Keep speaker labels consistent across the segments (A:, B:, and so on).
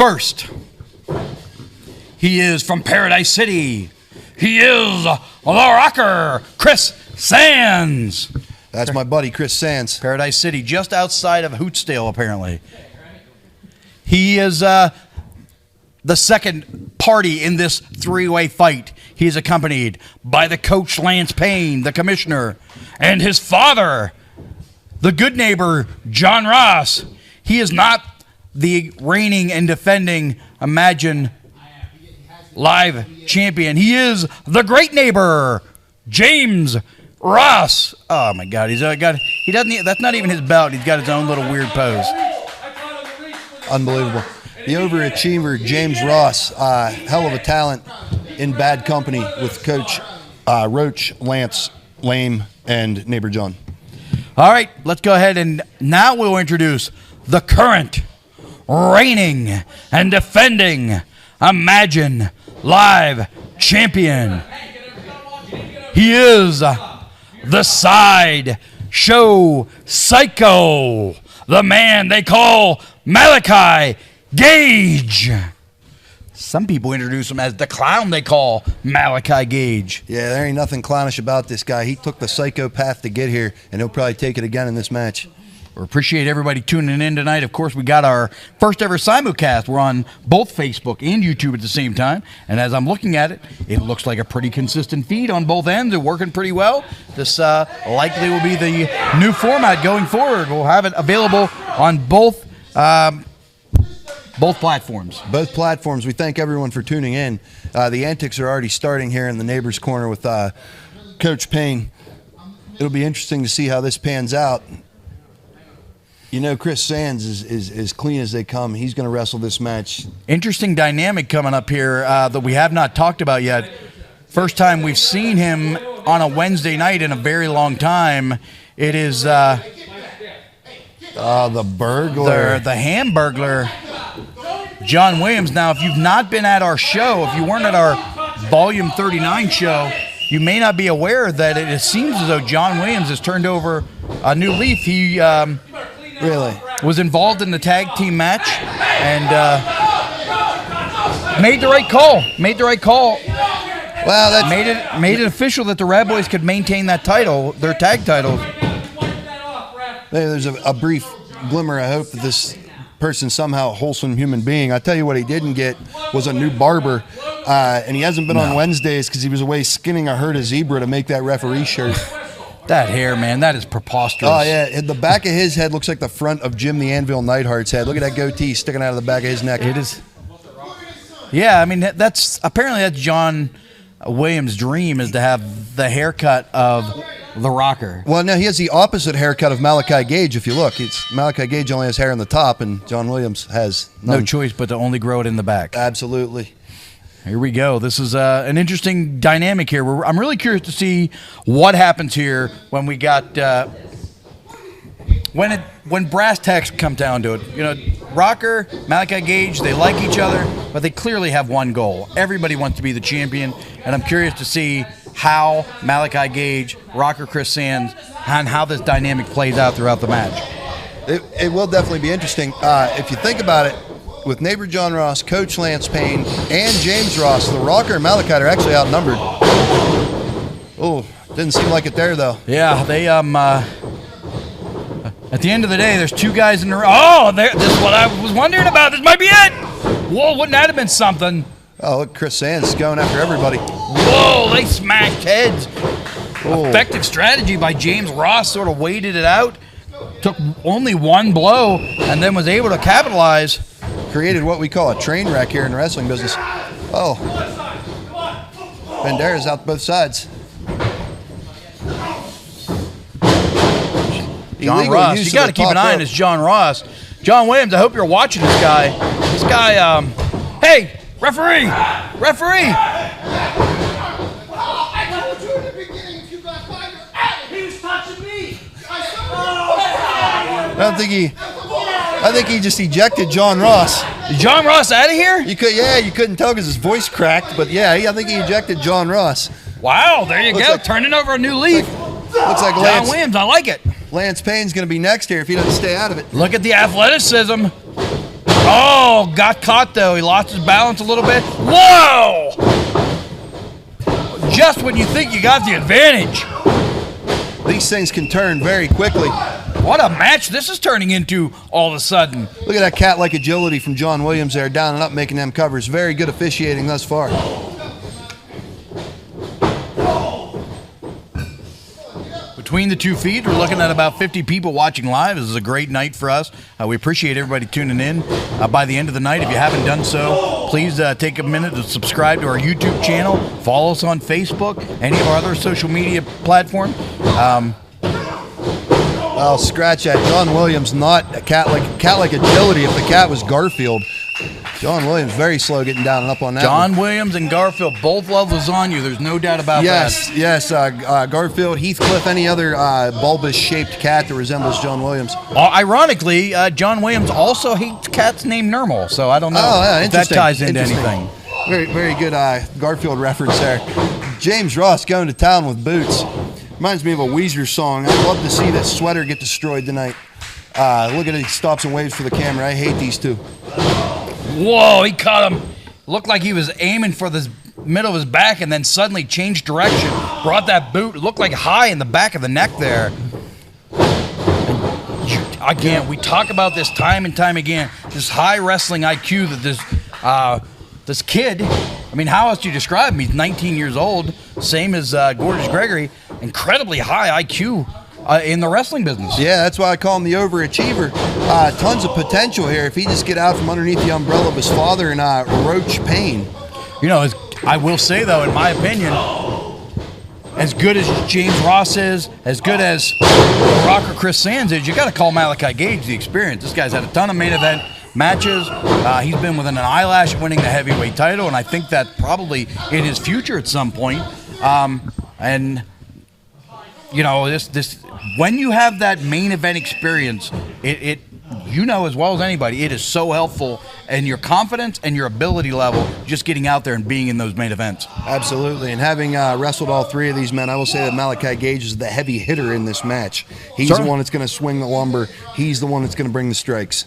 A: first. He is from Paradise City. He is the rocker, Kriss Sands.
B: That's my buddy, Kriss Sands.
A: Paradise City, just outside of Hootsdale, apparently. He is the second party in this three-way fight. He is accompanied by the coach, Lance Payne, the commissioner, and his father, the good neighbor, John Ross. He is not the reigning and defending Imagine Live champion. He is the great neighbor, James Ross. Oh my God, that's not even his belt. He's got his own little weird pose.
B: Unbelievable. The overachiever, James Ross, hell of a talent in bad company with Coach Roach, Lance, Lame, and neighbor John.
A: All right, let's go ahead and now we'll introduce the current, reigning, and defending Imagine Live champion. He is the side show psycho, the man they call Malaki Gage. Some people introduce him as the clown they call Malaki Gage.
B: Yeah, there ain't nothing clownish about this guy. He took the psychopath to get here, and he'll probably take it again in this match.
A: We appreciate everybody tuning in tonight. Of course, we got our first ever simulcast. We're on both Facebook and YouTube at the same time. And as I'm looking at it, it looks like a pretty consistent feed on both ends. They're working pretty well. This likely will be the new format going forward. We'll have it available on both platforms.
B: Both platforms. We thank everyone for tuning in. The antics are already starting here in the neighbor's corner with Coach Payne. It'll be interesting to see how this pans out. You know, Kriss Sands is as clean as they come. He's going to wrestle this match.
A: Interesting dynamic coming up here that we have not talked about yet. First time we've seen him on a Wednesday night in a very long time. It is
B: the burglar.
A: The Hamburglar, John Williams. Now, if you've not been at our show, if you weren't at our Volume 39 show, you may not be aware that it seems as though John Williams has turned over a new leaf. He
B: really
A: was involved in the tag team match and made the right call.
B: Well,
A: made it official that the Rad Boys could maintain that title, their tag titles.
B: There's a brief glimmer of hope that this person's somehow a wholesome human being. I tell you what he didn't get was a new barber, and he hasn't been on Wednesdays because he was away skinning a herd of zebra to make that referee shirt.
A: That hair, man, that is preposterous.
B: Oh, yeah. The back of his head looks like the front of Jim the Anvil Neidhart's head. Look at that goatee sticking out of the back of his neck.
A: It is. Yeah, I mean, that's John Williams' dream, is to have the haircut of the rocker.
B: Well, no, he has the opposite haircut of Malaki Gage, if you look. Malaki Gage only has hair on the top, and John Williams has none.
A: No choice but to only grow it in the back.
B: Absolutely.
A: Here we go. This is an interesting dynamic here. I'm really curious to see what happens here when we got when brass tacks come down to it. You know, Rocker, Malaki Gage, they like each other, but they clearly have one goal. Everybody wants to be the champion, and I'm curious to see how Malaki Gage, Rocker, Kriss Sands, and how this dynamic plays out throughout the match.
B: It will definitely be interesting. If you think about it, with neighbor John Ross, Coach Lance Payne, and James Ross, the Rocker and Malaki are actually outnumbered. Oh, didn't seem like it there, though.
A: Yeah, they at the end of the day, there's two guys in the ring. Oh, this is what I was wondering about. This might be it. Whoa, wouldn't that have been something?
B: Oh, look, Kriss Sands is going after everybody.
A: Whoa, they smashed heads. Oh. Effective strategy by James Ross, sort of waited it out, took only one blow, and then was able to capitalize.
B: Created what we call a train wreck here in the wrestling business. Oh. Bandera's out both sides.
A: John Ross. You got to keep an eye on this John Ross. John Williams, I hope you're watching this guy. This guy, hey, referee! Referee!
C: I told you in the beginning if you got fired. He was touching me!
B: I think he just ejected John Ross.
A: Is John Ross out of here?
B: You couldn't tell because his voice cracked, but yeah, I think he ejected John Ross.
A: Wow, there you go, turning over a new leaf.
B: Looks like
A: John Williams, I like it.
B: Lance Payne's going to be next here if he doesn't stay out of it.
A: Look at the athleticism. Oh, Oh, got caught though. He lost his balance a little bit. Whoa! Just when you think you got the advantage.
B: These things can turn very quickly.
A: What a match this is turning into all of a sudden.
B: Look at that cat-like agility from John Williams there, down and up, making them covers. Very good officiating thus far.
A: Between the two feeds, we're looking at about 50 people watching live. This is a great night for us. We appreciate everybody tuning in. By the end of the night, if you haven't done so, please take a minute to subscribe to our YouTube channel. Follow us on Facebook, any of our other social media platforms.
B: I'll scratch that. John Williams, not a cat-like agility. If the cat was Garfield, John Williams very slow getting down and up on that.
A: John Williams and Garfield both love lasagna. There's no doubt about that.
B: Yes. Garfield, Heathcliff, any other bulbous-shaped cat that resembles John Williams.
A: Ironically, John Williams also hates cats named Nermal, so I don't know if that ties into anything.
B: Very, very good Garfield reference there. James Ross going to town with boots. Reminds me of a Weezer song. I'd love to see this sweater get destroyed tonight. Look at it. He stops and waves for the camera. I hate these two.
A: Whoa, he caught him. Looked like he was aiming for the middle of his back and then suddenly changed direction. Brought that boot. Looked like high in the back of the neck there. Again, we talk about this time and time again. This high wrestling IQ that this kid, I mean, how else do you describe him? He's 19 years old, same as Gorgeous Gregory. Incredibly high IQ in the wrestling business.
B: Yeah, that's why I call him the overachiever. Tons of potential here if he just get out from underneath the umbrella of his father and Roach Payne.
A: You know, I will say, though, in my opinion, as good as James Ross is, as good as Rocker Kriss Sands is, you got to call Malaki Gage the experience. This guy's had a ton of main event matches. He's been within an eyelash of winning the heavyweight title, and I think that probably in his future at some point. And you know, this when you have that main event experience, it you know as well as anybody, it is so helpful in your confidence and your ability level just getting out there and being in those main events.
B: Absolutely, and having wrestled all three of these men, I will say that Malaki Gage is the heavy hitter in this match. He's the one that's going to swing the lumber. He's the one that's going to bring the strikes.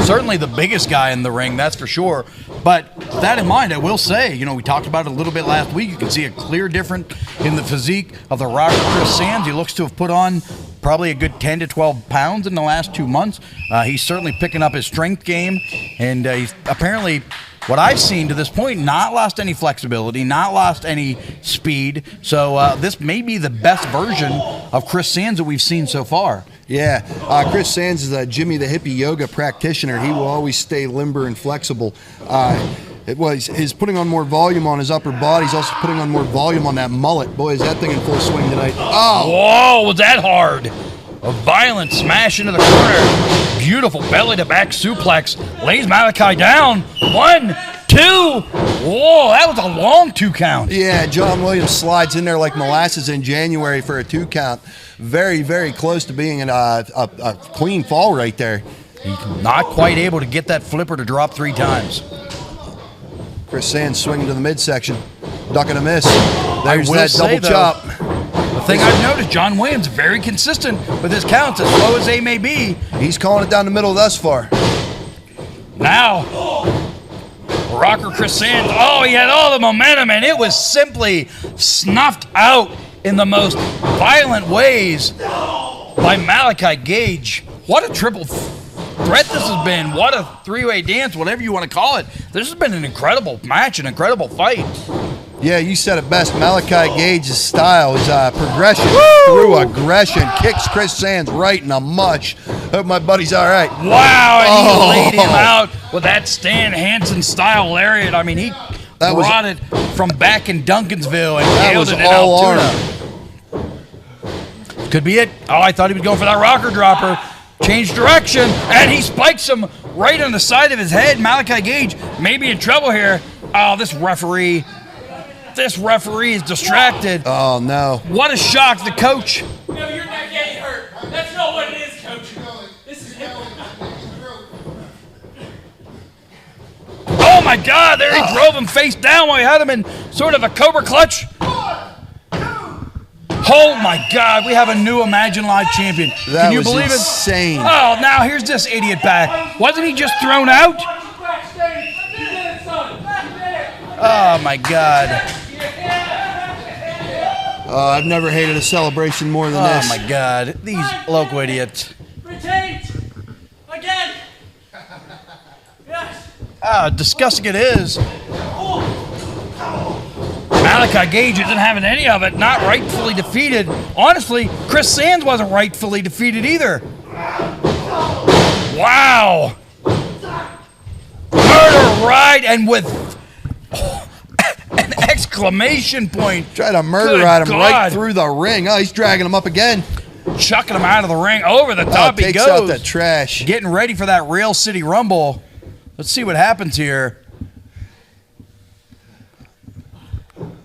A: Certainly the biggest guy in the ring, that's for sure. But with that in mind, I will say, you know, we talked about it a little bit last week. You can see a clear difference in the physique of the Rocker Kriss Sands. He looks to have put on probably a good 10 to 12 pounds in the last 2 months. He's certainly picking up his strength game, and he's apparently, what I've seen to this point, not lost any flexibility, not lost any speed. So this may be the best version of Kriss Sands that we've seen so far.
B: Yeah, Kriss Sands is a Jimmy the Hippie yoga practitioner. He will always stay limber and flexible. He's putting on more volume on his upper body. He's also putting on more volume on that mullet. Boy, is that thing in full swing tonight. Oh!
A: Whoa, was that hard? A violent smash into the corner. Beautiful belly-to-back suplex. Lays Malaki down. 1, 2. Whoa, that was a long 2 count.
B: Yeah, John Williams slides in there like molasses in January for a 2 count. Very, very close to being a clean fall right there.
A: He's not quite able to get that flipper to drop 3 times.
B: Kriss Sands swinging to the midsection. Ducking a miss. There's that
A: say,
B: double chop.
A: The thing I've noticed, John Williams very consistent with his counts, as low as they may be.
B: He's calling it down the middle thus far.
A: Now, Rocker Kriss Sands, he had all the momentum, and it was simply snuffed out in the most violent ways by Malaki Gage. What a triple threat this has been. What a 3-way dance, whatever you want to call it. This has been an incredible match, an incredible fight.
B: Yeah, you said it best. Malaki Gage's style is progression through aggression. Kicks Kriss Sands right in the mush. Hope my buddy's all right.
A: Wow, and he laid him out with that Stan Hansen-style lariat. I mean, he brought it from back in Duncansville and nailed it in Altoona. Could be it. Oh, I thought he was going for that rocker dropper. Changed direction, and he spikes him right on the side of his head. Malaki Gage may be in trouble here. Oh, this referee is distracted.
B: Oh, no.
A: What a shock, the coach.
D: No, you're not getting hurt. That's not what it is, coach. This is
A: Oh, my God. There he drove him face down while he had him in sort of a cobra clutch. Oh, my God. We have a new Imagine Live champion. Can you believe
B: insane.
A: it? Oh, now here's this idiot back. Wasn't he just thrown out? Oh, my God.
B: I've never hated a celebration more than this.
A: Oh, my God. These local idiots.
D: Retained. Again. Yes.
A: Disgusting it is. Malaki Gage isn't having any of it. Not rightfully defeated. Honestly, Kriss Sands wasn't rightfully defeated either. Wow. Murder ride and with an exclamation point.
B: Try to murder
A: Good
B: at him right
A: God.
B: through the ring. Oh, he's dragging him up again.
A: Chucking him out of the ring. Over the top he
B: Takes
A: goes.
B: out the trash.
A: Getting ready for that Rail City Rumble. Let's see what happens here.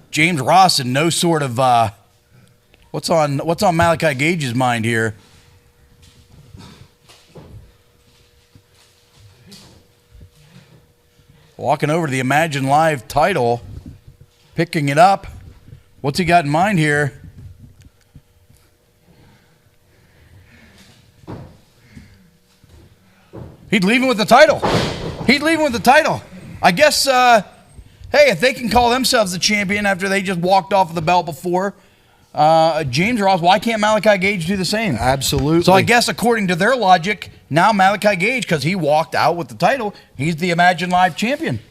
A: James Ross in no sort of what's on Malaki Gage's mind here. Walking over to the Imagine Live title, picking it up. What's he got in mind here? He'd leave him with the title. He'd leave him with the title. I guess, hey, if they can call themselves the champion after they just walked off of the belt before, James Ross, why can't Malaki Gage do the same?
B: Absolutely.
A: So I guess according to their logic, now Malaki Gage, because he walked out with the title, he's the Imagine Live champion.